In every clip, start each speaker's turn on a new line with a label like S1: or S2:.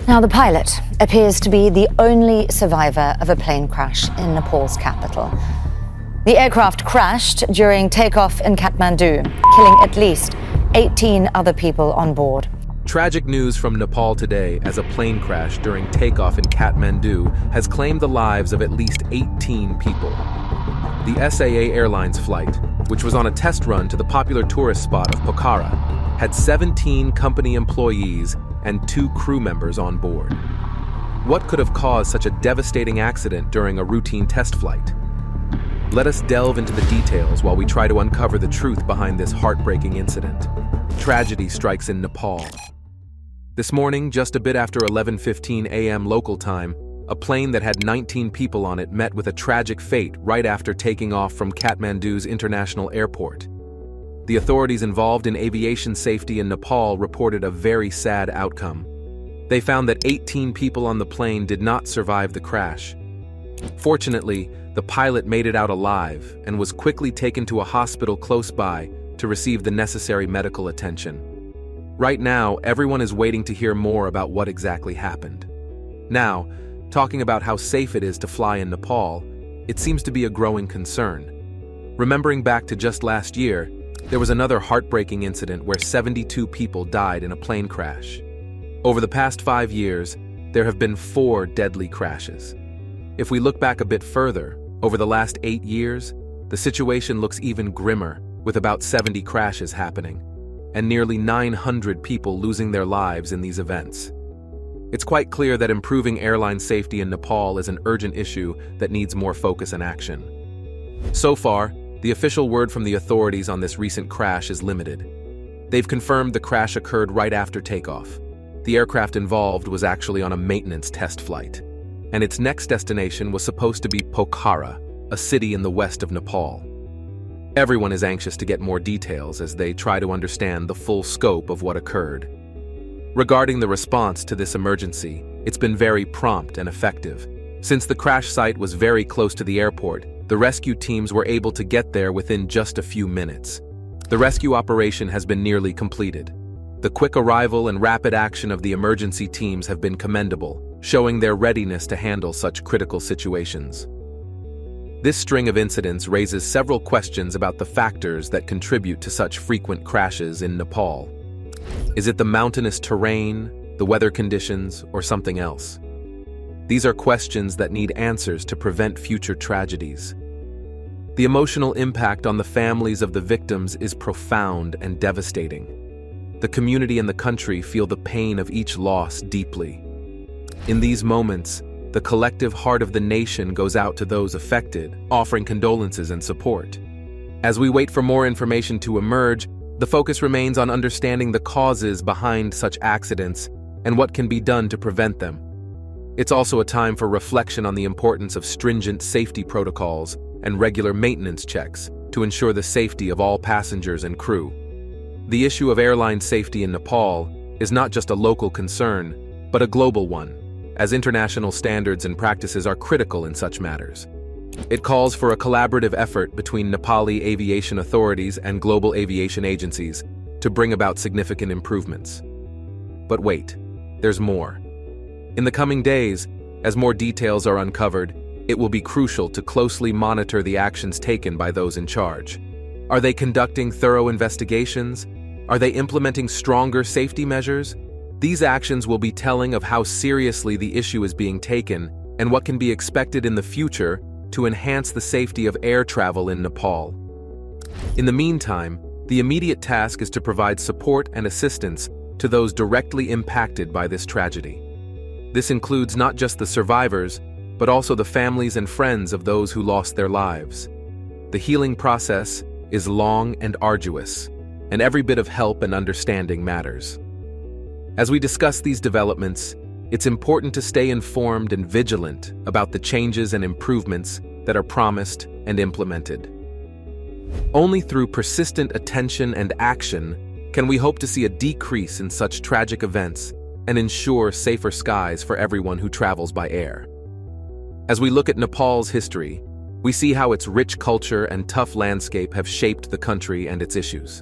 S1: Now, the pilot appears to be the only survivor of a plane crash in Nepal's capital. The aircraft crashed during takeoff in Kathmandu, killing at least 18 other people on board.
S2: Tragic news from Nepal today as a plane crash during takeoff in Kathmandu has claimed the lives of at least 18 people. The SAA Airlines flight, which was on a test run to the popular tourist spot of Pokhara, had 17 company employees and 2 crew members on board. What could have caused such a devastating accident during a routine test flight? Let us delve into the details while we try to uncover the truth behind this heartbreaking incident. Tragedy strikes in Nepal. This morning, just a bit after 11:15 a.m. local time, a plane that had 19 people on it met with a tragic fate right after taking off from Kathmandu's international airport. The authorities involved in aviation safety in Nepal reported a very sad outcome. They found that 18 people on the plane did not survive the crash. Fortunately, the pilot made it out alive and was quickly taken to a hospital close by to receive the necessary medical attention. Right now, everyone is waiting to hear more about what exactly happened. Now, talking about how safe it is to fly in Nepal, it seems to be a growing concern. Remembering back to just last year, there was another heartbreaking incident where 72 people died in a plane crash. Over the past 5 years, there have been 4 deadly crashes. If we look back a bit further, over the last 8 years, the situation looks even grimmer, with about 70 crashes happening, and nearly 900 people losing their lives in these events. It's quite clear that improving airline safety in Nepal is an urgent issue that needs more focus and action. So far, the official word from the authorities on this recent crash is limited. They've confirmed the crash occurred right after takeoff. The aircraft involved was actually on a maintenance test flight, and its next destination was supposed to be Pokhara, a city in the west of Nepal. Everyone is anxious to get more details as they try to understand the full scope of what occurred. Regarding the response to this emergency, it's been very prompt and effective. Since the crash site was very close to the airport, the rescue teams were able to get there within just a few minutes. The rescue operation has been nearly completed. The quick arrival and rapid action of the emergency teams have been commendable, showing their readiness to handle such critical situations. This string of incidents raises several questions about the factors that contribute to such frequent crashes in Nepal. Is it the mountainous terrain, the weather conditions, or something else? These are questions that need answers to prevent future tragedies. The emotional impact on the families of the victims is profound and devastating. The community and the country feel the pain of each loss deeply. In these moments, the collective heart of the nation goes out to those affected, offering condolences and support. As we wait for more information to emerge, the focus remains on understanding the causes behind such accidents and what can be done to prevent them. It's also a time for reflection on the importance of stringent safety protocols and regular maintenance checks to ensure the safety of all passengers and crew. The issue of airline safety in Nepal is not just a local concern, but a global one, as international standards and practices are critical in such matters. It calls for a collaborative effort between Nepali aviation authorities and global aviation agencies to bring about significant improvements. But wait, there's more. In the coming days, as more details are uncovered, it will be crucial to closely monitor the actions taken by those in charge. Are they conducting thorough investigations? Are they implementing stronger safety measures? These actions will be telling of how seriously the issue is being taken and what can be expected in the future to enhance the safety of air travel in Nepal. In the meantime, the immediate task is to provide support and assistance to those directly impacted by this tragedy. This includes not just the survivors, but also the families and friends of those who lost their lives. The healing process is long and arduous, and every bit of help and understanding matters. As we discuss these developments, it's important to stay informed and vigilant about the changes and improvements that are promised and implemented. Only through persistent attention and action can we hope to see a decrease in such tragic events and ensure safer skies for everyone who travels by air. As we look at Nepal's history, we see how its rich culture and tough landscape have shaped the country and its issues.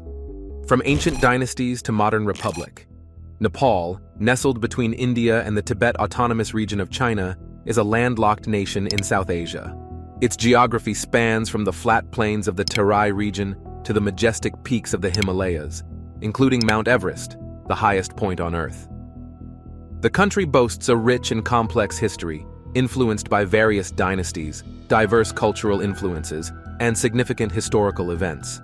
S2: From ancient dynasties to modern republic, Nepal, nestled between India and the Tibet Autonomous Region of China, is a landlocked nation in South Asia. Its geography spans from the flat plains of the Terai region to the majestic peaks of the Himalayas, including Mount Everest, the highest point on Earth. The country boasts a rich and complex history, influenced by various dynasties, diverse cultural influences, and significant historical events.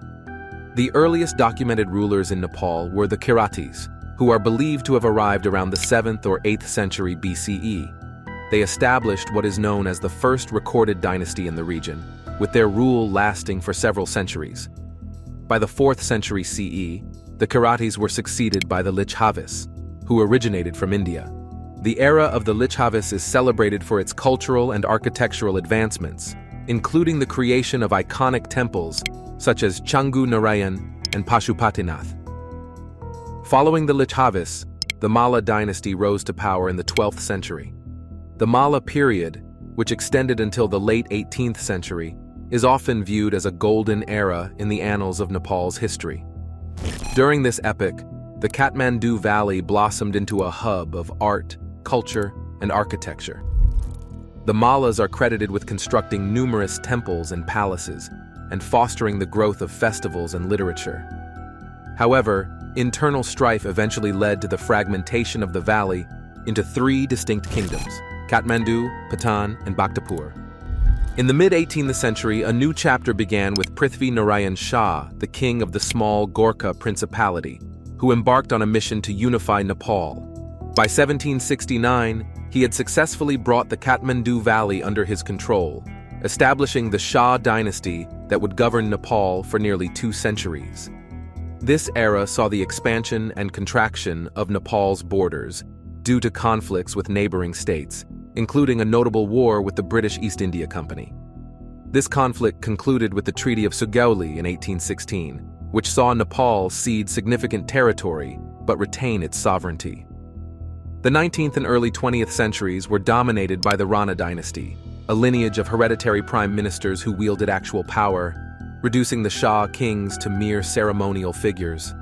S2: The earliest documented rulers in Nepal were the Kiratis, who are believed to have arrived around the 7th or 8th century BCE. They established what is known as the first recorded dynasty in the region, with their rule lasting for several centuries. By the 4th century CE, the Kiratis were succeeded by the Lichavis, who originated from India. The era of the Lichavis is celebrated for its cultural and architectural advancements, including the creation of iconic temples such as Changu Narayan and Pashupatinath. Following the Lichavis, the Malla dynasty rose to power in the 12th century. The Malla period, which extended until the late 18th century, is often viewed as a golden era in the annals of Nepal's history. During this epoch, the Kathmandu Valley blossomed into a hub of art, culture, and architecture. The Mallas are credited with constructing numerous temples and palaces, and fostering the growth of festivals and literature. However, internal strife eventually led to the fragmentation of the valley into 3 distinct kingdoms: Kathmandu, Patan, and Bhaktapur. In the mid-18th century, a new chapter began with Prithvi Narayan Shah, the king of the small Gorkha Principality, who embarked on a mission to unify Nepal. By 1769, he had successfully brought the Kathmandu Valley under his control, establishing the Shah dynasty that would govern Nepal for nearly 2 centuries. This era saw the expansion and contraction of Nepal's borders due to conflicts with neighboring states, including a notable war with the British East India Company. This conflict concluded with the Treaty of Sugauli in 1816, which saw Nepal cede significant territory but retain its sovereignty. The 19th and early 20th centuries were dominated by the Rana dynasty, a lineage of hereditary prime ministers who wielded actual power, reducing the Shah kings to mere ceremonial figures.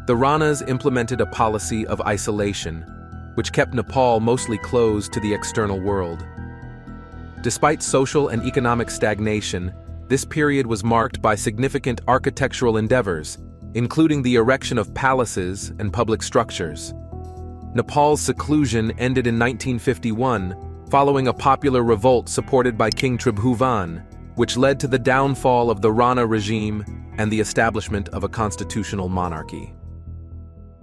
S2: The Ranas implemented a policy of isolation, which kept Nepal mostly closed to the external world. Despite social and economic stagnation, this period was marked by significant architectural endeavors, including the erection of palaces and public structures. Nepal's seclusion ended in 1951, following a popular revolt supported by King Tribhuvan, which led to the downfall of the Rana regime and the establishment of a constitutional monarchy.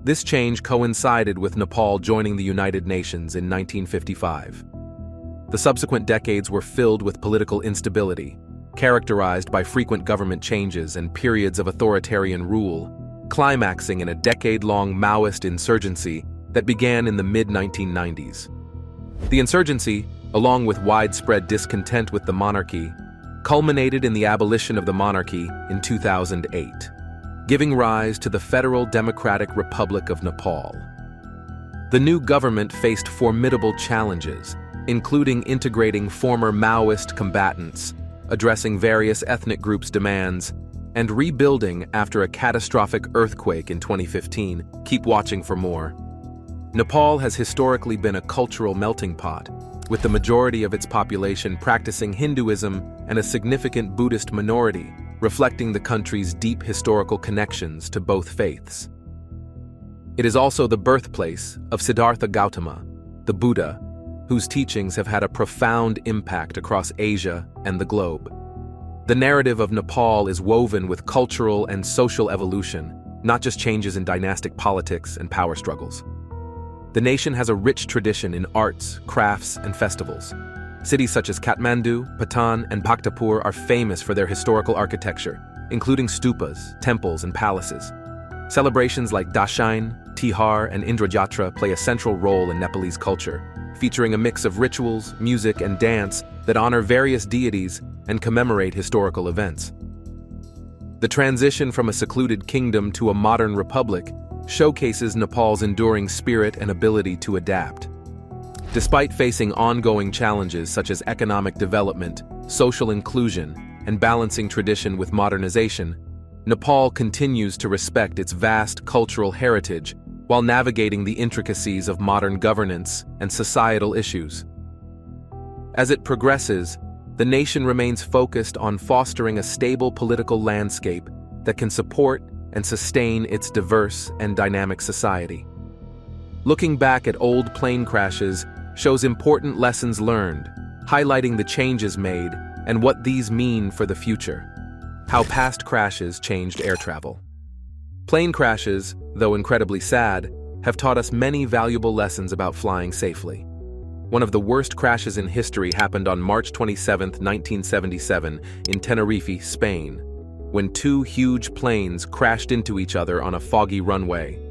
S2: This change coincided with Nepal joining the United Nations in 1955. The subsequent decades were filled with political instability, characterized by frequent government changes and periods of authoritarian rule, climaxing in a decade-long Maoist insurgency that began in the mid-1990s. The insurgency, along with widespread discontent with the monarchy, culminated in the abolition of the monarchy in 2008, giving rise to the Federal Democratic Republic of Nepal. The new government faced formidable challenges, including integrating former Maoist combatants, addressing various ethnic groups' demands, and rebuilding after a catastrophic earthquake in 2015. Keep watching for more. Nepal has historically been a cultural melting pot, with the majority of its population practicing Hinduism and a significant Buddhist minority, reflecting the country's deep historical connections to both faiths. It is also the birthplace of Siddhartha Gautama, the Buddha, whose teachings have had a profound impact across Asia and the globe. The narrative of Nepal is woven with cultural and social evolution, not just changes in dynastic politics and power struggles. The nation has a rich tradition in arts, crafts, and festivals. Cities such as Kathmandu, Patan, and Bhaktapur are famous for their historical architecture, including stupas, temples, and palaces. Celebrations like Dashain, Tihar, and Indrajatra play a central role in Nepalese culture, featuring a mix of rituals, music, and dance that honor various deities and commemorate historical events. The transition from a secluded kingdom to a modern republic showcases Nepal's enduring spirit and ability to adapt. Despite facing ongoing challenges such as economic development, social inclusion, and balancing tradition with modernization, Nepal continues to respect its vast cultural heritage while navigating the intricacies of modern governance and societal issues. As it progresses, the nation remains focused on fostering a stable political landscape that can support and sustain its diverse and dynamic society. Looking back at old plane crashes shows important lessons learned, highlighting the changes made and what these mean for the future. How past crashes changed air travel. Plane crashes, though incredibly sad, have taught us many valuable lessons about flying safely. One of the worst crashes in history happened on March 27, 1977, in Tenerife, Spain, when two huge planes crashed into each other on a foggy runway.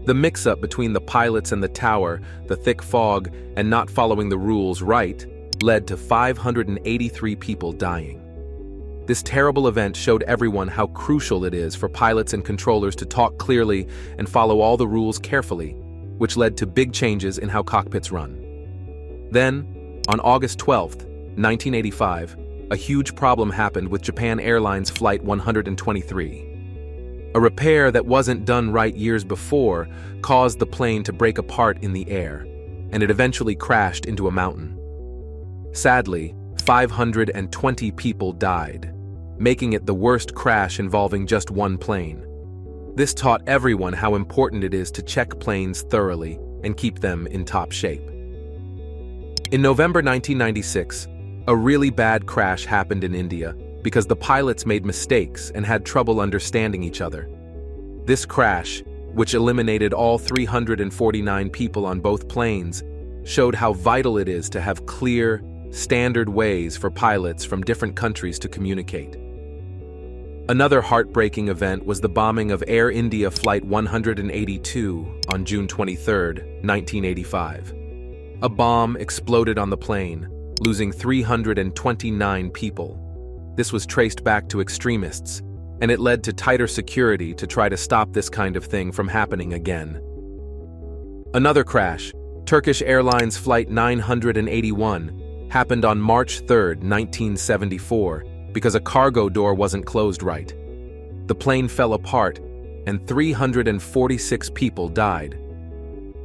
S2: The mix-up between the pilots and the tower, the thick fog, and not following the rules right, led to 583 people dying. This terrible event showed everyone how crucial it is for pilots and controllers to talk clearly and follow all the rules carefully, which led to big changes in how cockpits run. Then, on August 12, 1985, a huge problem happened with Japan Airlines Flight 123. A repair that wasn't done right years before caused the plane to break apart in the air, and it eventually crashed into a mountain. Sadly, 520 people died, making it the worst crash involving just one plane. This taught everyone how important it is to check planes thoroughly and keep them in top shape. In November 1996, a really bad crash happened in India because the pilots made mistakes and had trouble understanding each other. This crash, which eliminated all 349 people on both planes, showed how vital it is to have clear, standard ways for pilots from different countries to communicate. Another heartbreaking event was the bombing of Air India Flight 182 on June 23, 1985. A bomb exploded on the plane, losing 329 people. This was traced back to extremists, and it led to tighter security to try to stop this kind of thing from happening again. Another crash, Turkish Airlines Flight 981, happened on March 3, 1974, because a cargo door wasn't closed right. The plane fell apart, and 346 people died.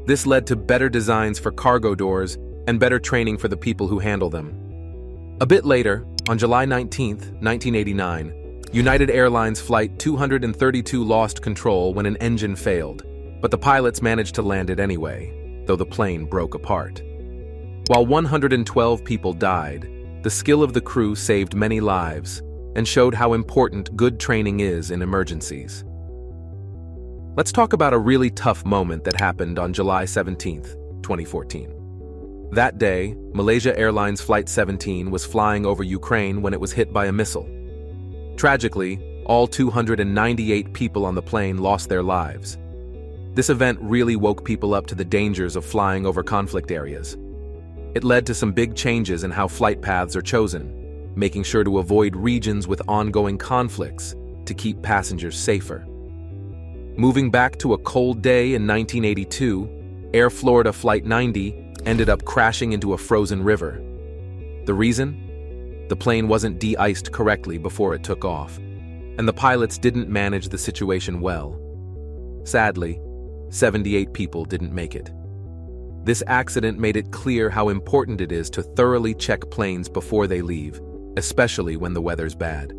S2: This led to better designs for cargo doors and better training for the people who handle them. A bit later, on July 19, 1989, United Airlines Flight 232 lost control when an engine failed, but the pilots managed to land it anyway, though the plane broke apart. While 112 people died, the skill of the crew saved many lives and showed how important good training is in emergencies. Let's talk about a really tough moment that happened on July 17, 2014. That day, Malaysia Airlines Flight 17 was flying over Ukraine when it was hit by a missile. Tragically, all 298 people on the plane lost their lives. This event really woke people up to the dangers of flying over conflict areas. It led to some big changes in how flight paths are chosen, making sure to avoid regions with ongoing conflicts to keep passengers safer. Moving back to a cold day in 1982, Air Florida Flight 90 ended up crashing into a frozen river. The reason? The plane wasn't de-iced correctly before it took off, and the pilots didn't manage the situation well. Sadly, 78 people didn't make it. This accident made it clear how important it is to thoroughly check planes before they leave, especially when the weather's bad.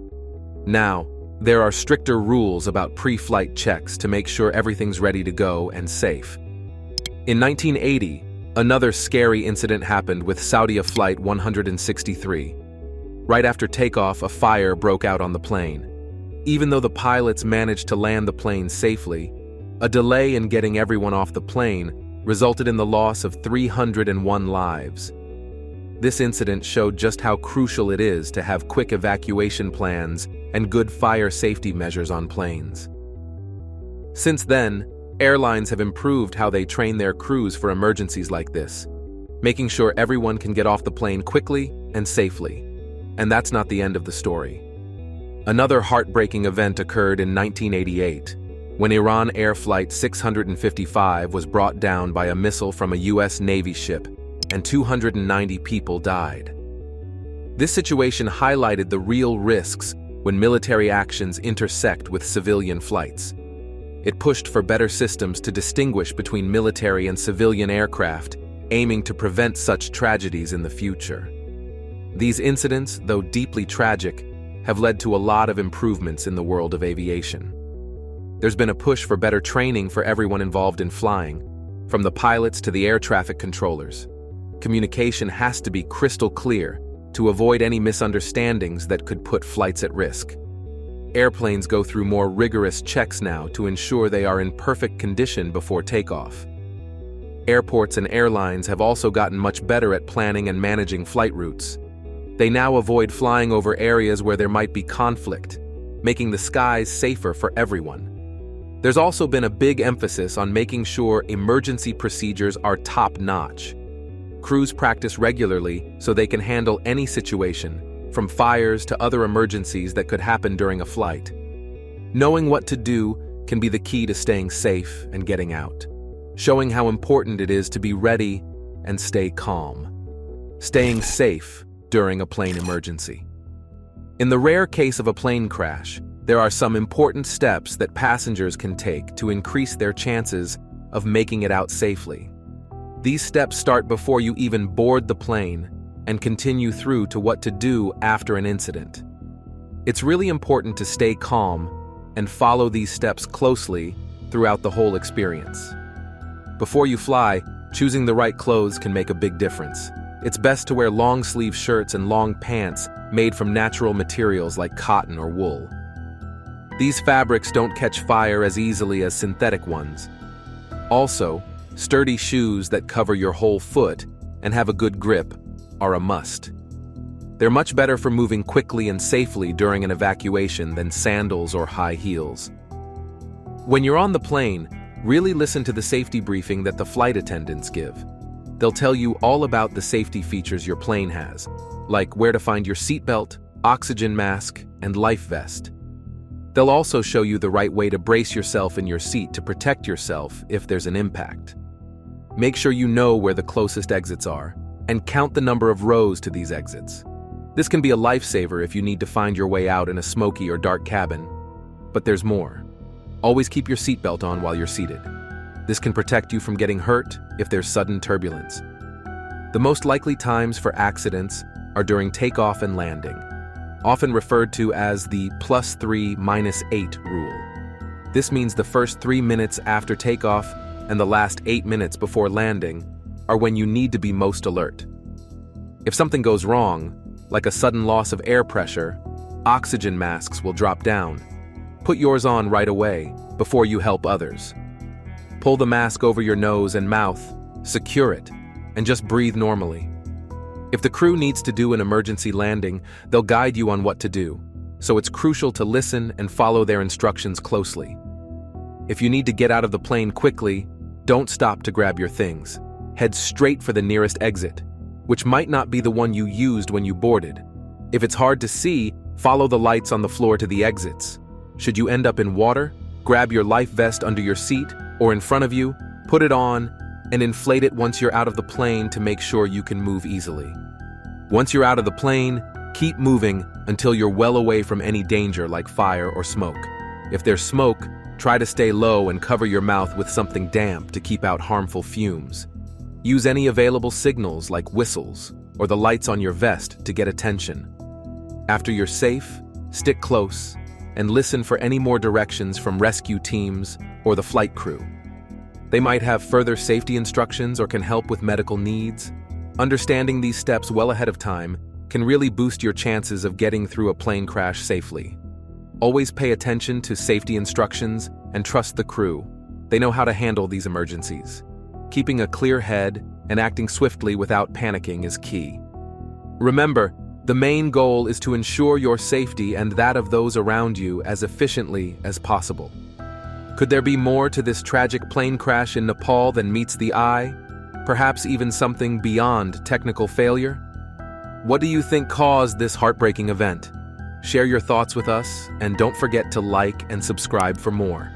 S2: Now, there are stricter rules about pre-flight checks to make sure everything's ready to go and safe. In 1980, another scary incident happened with Saudi Flight 163. Right after takeoff, a fire broke out on the plane. Even though the pilots managed to land the plane safely, a delay in getting everyone off the plane resulted in the loss of 301 lives. This incident showed just how crucial it is to have quick evacuation plans and good fire safety measures on planes. Since then, airlines have improved how they train their crews for emergencies like this, making sure everyone can get off the plane quickly and safely. And that's not the end of the story. Another heartbreaking event occurred in 1988, when Iran Air Flight 655 was brought down by a missile from a U.S. Navy ship, and 290 people died. This situation highlighted the real risks when military actions intersect with civilian flights. It pushed for better systems to distinguish between military and civilian aircraft, aiming to prevent such tragedies in the future. These incidents, though deeply tragic, have led to a lot of improvements in the world of aviation. There's been a push for better training for everyone involved in flying, from the pilots to the air traffic controllers. Communication has to be crystal clear to avoid any misunderstandings that could put flights at risk. Airplanes go through more rigorous checks now to ensure they are in perfect condition before takeoff. Airports and airlines have also gotten much better at planning and managing flight routes. They now avoid flying over areas where there might be conflict, making the skies safer for everyone. There's also been a big emphasis on making sure emergency procedures are top-notch. Crews practice regularly so they can handle any situation, from fires to other emergencies that could happen during a flight. Knowing what to do can be the key to staying safe and getting out, showing how important it is to be ready and stay calm. Staying safe during a plane emergency. In the rare case of a plane crash, there are some important steps that passengers can take to increase their chances of making it out safely. These steps start before you even board the plane and continue through to what to do after an incident. It's really important to stay calm and follow these steps closely throughout the whole experience. Before you fly, choosing the right clothes can make a big difference. It's best to wear long-sleeve shirts and long pants made from natural materials like cotton or wool. These fabrics don't catch fire as easily as synthetic ones. Also, sturdy shoes that cover your whole foot and have a good grip are a must. They're much better for moving quickly and safely during an evacuation than sandals or high heels. When you're on the plane, really listen to the safety briefing that the flight attendants give. They'll tell you all about the safety features your plane has, like where to find your seatbelt, oxygen mask, and life vest. They'll also show you the right way to brace yourself in your seat to protect yourself if there's an impact. Make sure you know where the closest exits are, and count the number of rows to these exits. This can be a lifesaver if you need to find your way out in a smoky or dark cabin. But there's more. Always keep your seatbelt on while you're seated. This can protect you from getting hurt if there's sudden turbulence. The most likely times for accidents are during takeoff and landing, often referred to as the +3 -8 rule. This means the first 3 minutes after takeoff and the last 8 minutes before landing are when you need to be most alert. If something goes wrong, like a sudden loss of air pressure, oxygen masks will drop down. Put yours on right away before you help others. Pull the mask over your nose and mouth, secure it, and just breathe normally. If the crew needs to do an emergency landing, they'll guide you on what to do, so it's crucial to listen and follow their instructions closely. If you need to get out of the plane quickly, don't stop to grab your things. Head straight for the nearest exit, which might not be the one you used when you boarded. If it's hard to see, follow the lights on the floor to the exits. Should you end up in water, grab your life vest under your seat or in front of you, put it on, and inflate it once you're out of the plane to make sure you can move easily. Once you're out of the plane, keep moving until you're well away from any danger like fire or smoke. If there's smoke, try to stay low and cover your mouth with something damp to keep out harmful fumes. Use any available signals like whistles or the lights on your vest to get attention. After you're safe, stick close and listen for any more directions from rescue teams or the flight crew. They might have further safety instructions or can help with medical needs. Understanding these steps well ahead of time can really boost your chances of getting through a plane crash safely. Always pay attention to safety instructions and trust the crew. They know how to handle these emergencies. Keeping a clear head and acting swiftly without panicking is key. Remember, the main goal is to ensure your safety and that of those around you as efficiently as possible. Could there be more to this tragic plane crash in Nepal than meets the eye? Perhaps even something beyond technical failure? What do you think caused this heartbreaking event? Share your thoughts with us, and don't forget to like and subscribe for more.